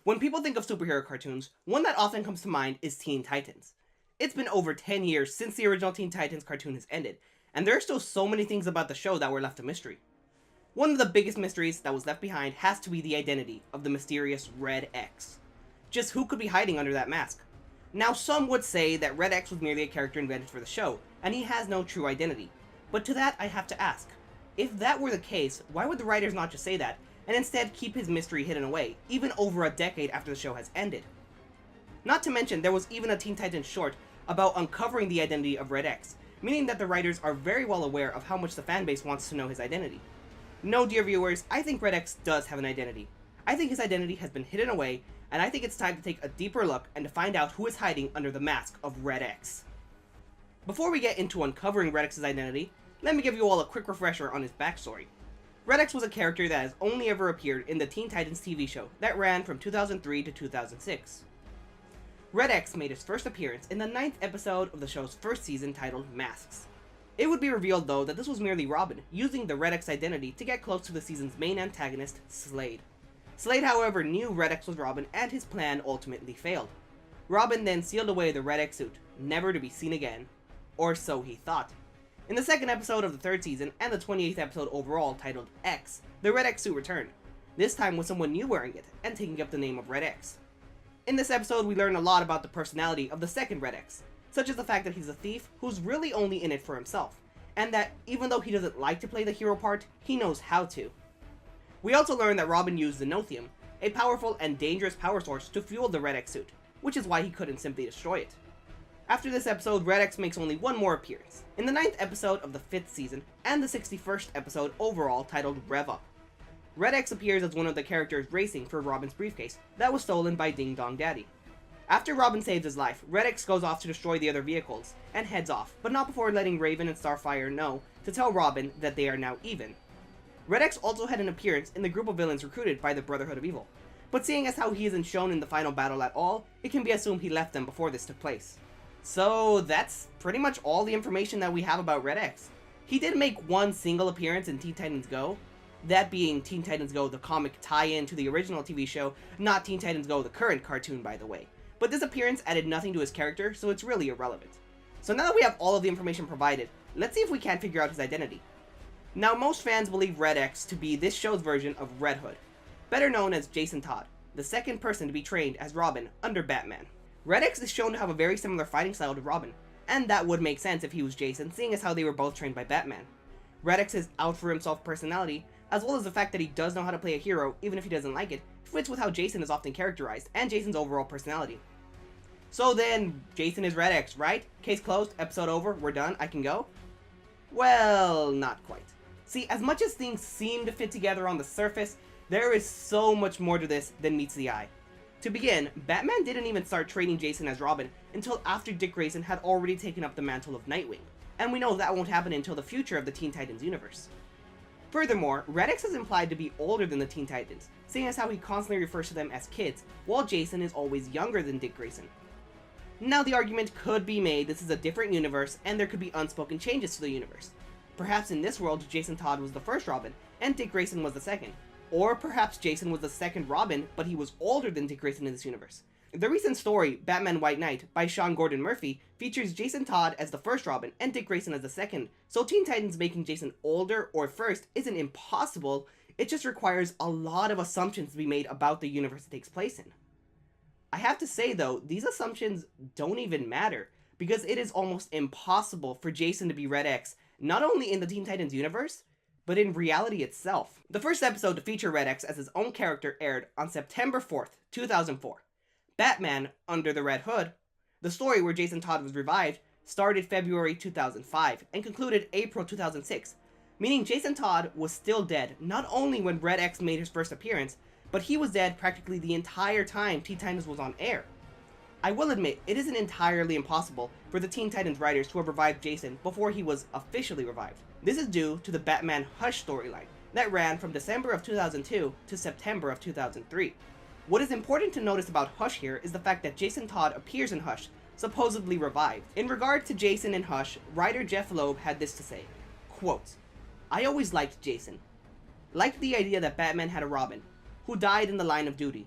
When people think of superhero cartoons, one that often comes to mind is Teen Titans. It's been over 10 years since the original Teen Titans cartoon has ended, and there are still so many things about the show that were left a mystery. One of the biggest mysteries that was left behind has to be the identity of the mysterious Red X. Just who could be hiding under that mask? Now, some would say that Red X was merely a character invented for the show, and he has no true identity. But to that, I have to ask, if that were the case, why would the writers not just say that, and instead keep his mystery hidden away, even over a decade after the show has ended? Not to mention, there was even a Teen Titans short about uncovering the identity of Red X, meaning that the writers are very well aware of how much the fanbase wants to know his identity. No, dear viewers, I think Red X does have an identity. I think his identity has been hidden away, and I think it's time to take a deeper look and to find out who is hiding under the mask of Red X. Before we get into uncovering Red X's identity, let me give you all a quick refresher on his backstory. Red X was a character that has only ever appeared in the Teen Titans TV show that ran from 2003 to 2006. Red X made his first appearance in the 9th episode of the show's first season titled Masks. It would be revealed though that this was merely Robin, using the Red X identity to get close to the season's main antagonist, Slade. Slade, however, knew Red X was Robin and his plan ultimately failed. Robin then sealed away the Red X suit, never to be seen again. Or so he thought. In the second episode of the third season, and the 28th episode overall titled X, the Red X suit returned, this time with someone new wearing it, and taking up the name of Red X. In this episode, we learn a lot about the personality of the second Red X, such as the fact that he's a thief who's really only in it for himself, and that even though he doesn't like to play the hero part, he knows how to. We also learn that Robin used Zenothium, a powerful and dangerous power source to fuel the Red X suit, which is why he couldn't simply destroy it. After this episode, Red X makes only one more appearance, in the 9th episode of the 5th season, and the 61st episode overall titled Rev Up. Red X appears as one of the characters racing for Robin's briefcase that was stolen by Ding Dong Daddy. After Robin saves his life, Red X goes off to destroy the other vehicles, and heads off, but not before letting Raven and Starfire know to tell Robin that they are now even. Red X also had an appearance in the group of villains recruited by the Brotherhood of Evil, but seeing as how he isn't shown in the final battle at all, it can be assumed he left them before this took place. So that's pretty much all the information that we have about Red X. He did make one single appearance in Teen Titans Go, that being Teen Titans Go, the comic tie-in to the original TV show, not Teen Titans Go, the current cartoon, by the way. But this appearance added nothing to his character, so it's really irrelevant. So now that we have all of the information provided, let's see if we can't figure out his identity. Now, most fans believe Red X to be this show's version of Red Hood, better known as Jason Todd, the second person to be trained as Robin under Batman. Red X is shown to have a very similar fighting style to Robin, and that would make sense if he was Jason, seeing as how they were both trained by Batman. Red X's out-for-himself personality, as well as the fact that he does know how to play a hero even if he doesn't like it, fits with how Jason is often characterized, and Jason's overall personality. So then, Jason is Red X, right? Case closed, episode over, we're done, I can go? Well, not quite. See, as much as things seem to fit together on the surface, there is so much more to this than meets the eye. To begin, Batman didn't even start training Jason as Robin until after Dick Grayson had already taken up the mantle of Nightwing, and we know that won't happen until the future of the Teen Titans universe. Furthermore, Red X is implied to be older than the Teen Titans, seeing as how he constantly refers to them as kids, while Jason is always younger than Dick Grayson. Now the argument could be made this is a different universe and there could be unspoken changes to the universe. Perhaps in this world, Jason Todd was the first Robin, and Dick Grayson was the second. Or perhaps Jason was the second Robin, but he was older than Dick Grayson in this universe. The recent story, Batman White Knight, by Sean Gordon Murphy, features Jason Todd as the first Robin and Dick Grayson as the second, so Teen Titans making Jason older or first isn't impossible, it just requires a lot of assumptions to be made about the universe it takes place in. I have to say though, these assumptions don't even matter, because it is almost impossible for Jason to be Red X, not only in the Teen Titans universe, but in reality itself. The first episode to feature Red X as his own character aired on September 4th, 2004. Batman Under the Red Hood, the story where Jason Todd was revived, started February 2005 and concluded April 2006, meaning Jason Todd was still dead not only when Red X made his first appearance, but he was dead practically the entire time Teen Titans was on air. I will admit, it isn't entirely impossible for the Teen Titans writers to have revived Jason before he was officially revived. This is due to the Batman Hush storyline that ran from December of 2002 to September of 2003. What is important to notice about Hush here is the fact that Jason Todd appears in Hush, supposedly revived. In regard to Jason in Hush, writer Jeff Loeb had this to say, quote, "I always liked Jason. Liked the idea that Batman had a Robin, who died in the line of duty.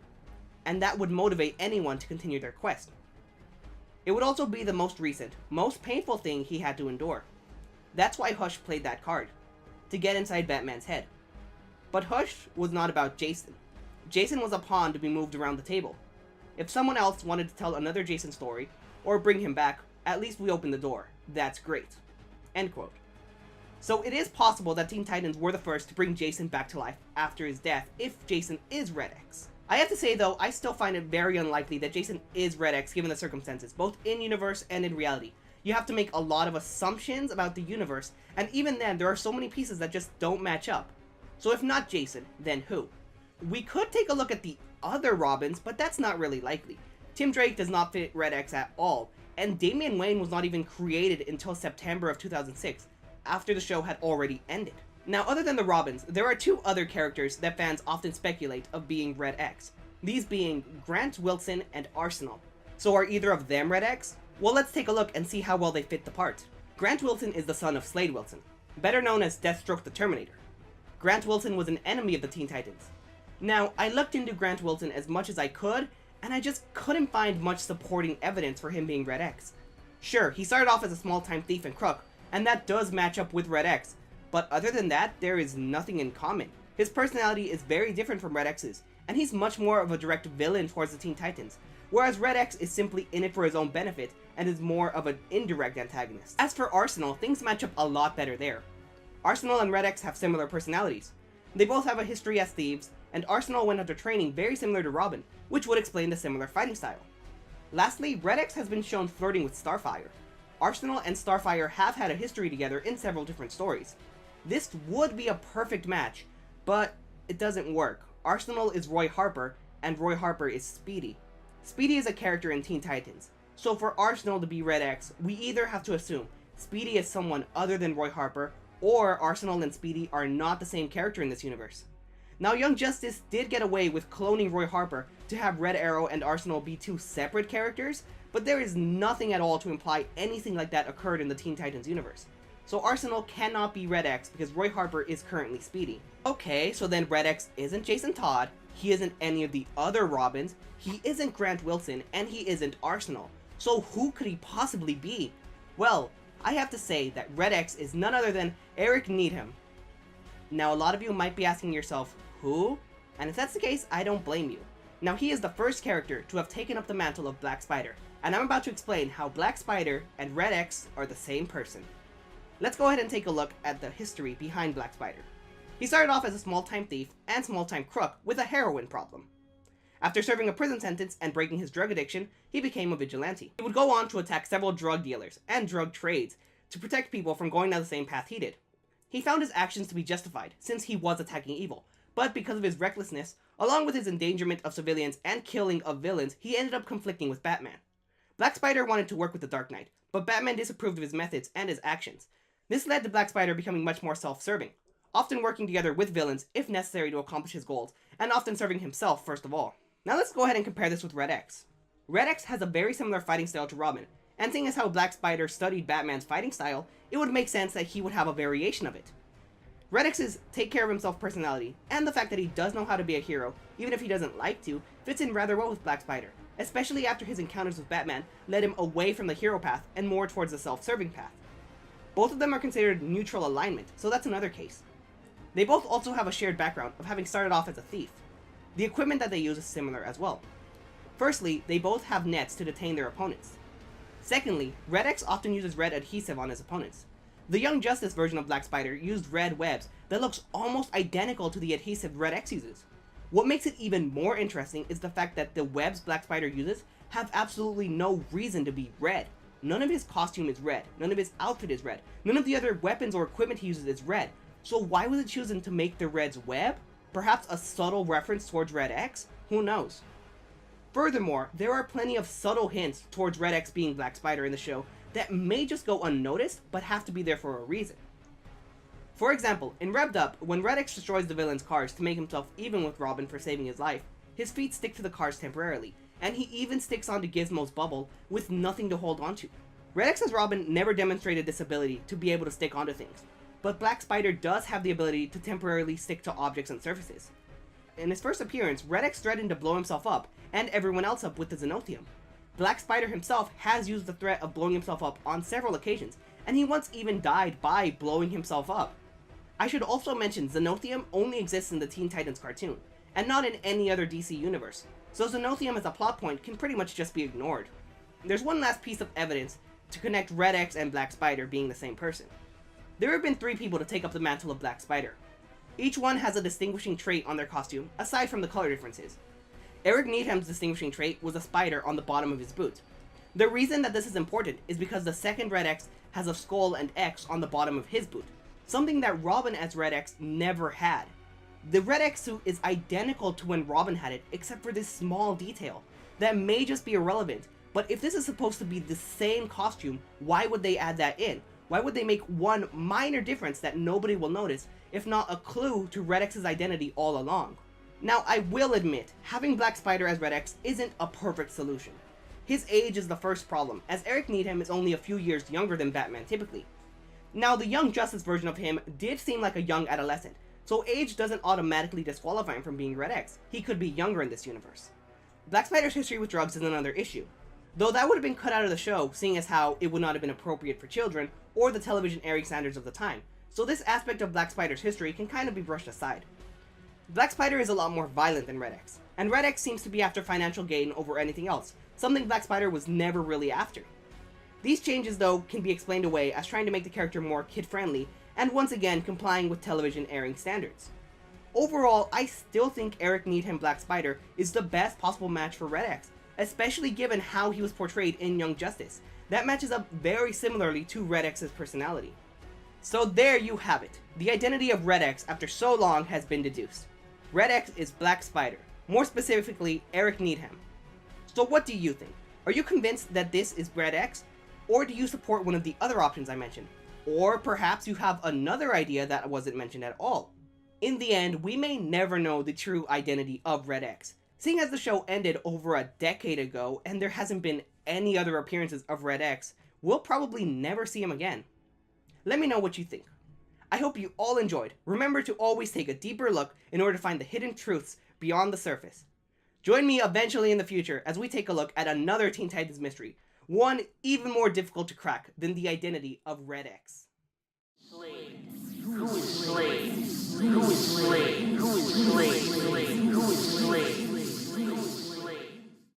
and that would motivate anyone to continue their quest. It would also be the most recent, most painful thing he had to endure. That's why Hush played that card, to get inside Batman's head. But Hush was not about Jason. Jason was a pawn to be moved around the table. If someone else wanted to tell another Jason story, or bring him back, at least we opened the door. That's great. End quote. So it is possible that Teen Titans were the first to bring Jason back to life after his death, if Jason is Red X. I have to say though, I still find it very unlikely that Jason is Red X given the circumstances, both in universe and in reality. You have to make a lot of assumptions about the universe, and even then, there are so many pieces that just don't match up. So if not Jason, then who? We could take a look at the other Robins, but that's not really likely. Tim Drake does not fit Red X at all, and Damian Wayne was not even created until September of 2006, after the show had already ended. Now, other than the Robins, there are two other characters that fans often speculate of being Red X, these being Grant Wilson and Arsenal. So are either of them Red X? Well, let's take a look and see how well they fit the part. Grant Wilson is the son of Slade Wilson, better known as Deathstroke the Terminator. Grant Wilson was an enemy of the Teen Titans. Now, I looked into Grant Wilson as much as I could, and I just couldn't find much supporting evidence for him being Red X. Sure, he started off as a small-time thief and crook, and that does match up with Red X, but other than that, there is nothing in common. His personality is very different from Red X's, and he's much more of a direct villain towards the Teen Titans, whereas Red X is simply in it for his own benefit, and is more of an indirect antagonist. As for Arsenal, things match up a lot better there. Arsenal and Red X have similar personalities. They both have a history as thieves, and Arsenal went under training very similar to Robin, which would explain the similar fighting style. Lastly, Red X has been shown flirting with Starfire. Arsenal and Starfire have had a history together in several different stories. This would be a perfect match, but it doesn't work. Arsenal is Roy Harper, and Roy Harper is Speedy. Speedy is a character in Teen Titans, so for Arsenal to be Red X, we either have to assume Speedy is someone other than Roy Harper, or Arsenal and Speedy are not the same character in this universe. Now, Young Justice did get away with cloning Roy Harper to have Red Arrow and Arsenal be two separate characters, but there is nothing at all to imply anything like that occurred in the Teen Titans universe. So Arsenal cannot be Red X because Roy Harper is currently Speedy. Okay, so then Red X isn't Jason Todd, he isn't any of the other Robins, he isn't Grant Wilson, and he isn't Arsenal. So who could he possibly be? Well, I have to say that Red X is none other than Eric Needham. Now, a lot of you might be asking yourself, who? And if that's the case, I don't blame you. Now, he is the first character to have taken up the mantle of Black Spider, and I'm about to explain how Black Spider and Red X are the same person. Let's go ahead and take a look at the history behind Black Spider. He started off as a small-time thief and small-time crook with a heroin problem. After serving a prison sentence and breaking his drug addiction, he became a vigilante. He would go on to attack several drug dealers and drug trades to protect people from going down the same path he did. He found his actions to be justified, since he was attacking evil, but because of his recklessness, along with his endangerment of civilians and killing of villains, he ended up conflicting with Batman. Black Spider wanted to work with the Dark Knight, but Batman disapproved of his methods and his actions. This led to Black Spider becoming much more self-serving, often working together with villains if necessary to accomplish his goals, and often serving himself first of all. Now let's go ahead and compare this with Red X. Red X has a very similar fighting style to Robin, and seeing as how Black Spider studied Batman's fighting style, it would make sense that he would have a variation of it. Red X's take care of himself personality, and the fact that he does know how to be a hero, even if he doesn't like to, fits in rather well with Black Spider, especially after his encounters with Batman led him away from the hero path and more towards the self-serving path. Both of them are considered neutral alignment, so that's another case. They both also have a shared background of having started off as a thief. The equipment that they use is similar as well. Firstly, they both have nets to detain their opponents. Secondly, Red X often uses red adhesive on his opponents. The Young Justice version of Black Spider used red webs that looks almost identical to the adhesive Red X uses. What makes it even more interesting is the fact that the webs Black Spider uses have absolutely no reason to be red. None of his costume is red, none of his outfit is red, none of the other weapons or equipment he uses is red. So why was it chosen to make the red's web? Perhaps a subtle reference towards Red X? Who knows? Furthermore, there are plenty of subtle hints towards Red X being Black Spider in the show that may just go unnoticed, but have to be there for a reason. For example, in Revved Up, when Red X destroys the villain's cars to make himself even with Robin for saving his life, his feet stick to the cars temporarily, and he even sticks onto Gizmo's bubble with nothing to hold onto. Red X's Robin never demonstrated this ability to be able to stick onto things, but Black Spider does have the ability to temporarily stick to objects and surfaces. In his first appearance, Red X threatened to blow himself up and everyone else up with the Xenothium. Black Spider himself has used the threat of blowing himself up on several occasions, and he once even died by blowing himself up. I should also mention Xenothium only exists in the Teen Titans cartoon, and not in any other DC universe, so Xenothium as a plot point can pretty much just be ignored. There's one last piece of evidence to connect Red X and Black Spider being the same person. There have been 3 people to take up the mantle of Black Spider. Each one has a distinguishing trait on their costume, aside from the color differences. Eric Needham's distinguishing trait was a spider on the bottom of his boot. The reason that this is important is because the second Red X has a skull and X on the bottom of his boot, something that Robin as Red X never had. The Red X suit is identical to when Robin had it, except for this small detail that may just be irrelevant, but if this is supposed to be the same costume, why would they add that in? Why would they make one minor difference that nobody will notice, if not a clue to Red X's identity all along? Now, I will admit, having Black Spider as Red X isn't a perfect solution. His age is the first problem, as Eric Needham is only a few years younger than Batman typically. Now, the Young Justice version of him did seem like a young adolescent, so age doesn't automatically disqualify him from being Red X. He could be younger in this universe. Black Spider's history with drugs is another issue, though that would have been cut out of the show, seeing as how it would not have been appropriate for children or the television airing standards of the time, so this aspect of Black Spider's history can kind of be brushed aside. Black Spider is a lot more violent than Red X, and Red X seems to be after financial gain over anything else, something Black Spider was never really after. These changes, though, can be explained away as trying to make the character more kid-friendly, and once again complying with television airing standards. Overall, I still think Eric Needham Black Spider is the best possible match for Red X, especially given how he was portrayed in Young Justice. That matches up very similarly to Red X's personality. So there you have it. The identity of Red X after so long has been deduced. Red X is Black Spider, more specifically Eric Needham. So what do you think? Are you convinced that this is Red X? Or do you support one of the other options I mentioned? Or perhaps you have another idea that wasn't mentioned at all? In the end, we may never know the true identity of Red X, seeing as the show ended over a decade ago and there hasn't been any other appearances of Red X. We'll probably never see him again. Let me know what you think. I hope you all enjoyed. Remember to always take a deeper look in order to find the hidden truths beyond the surface. Join me eventually in the future as we take a look at another Teen Titans mystery, one even more difficult to crack than the identity of Red X. Slade. Who is Slade? Who is Slade? Who is Slade? Who is Slade?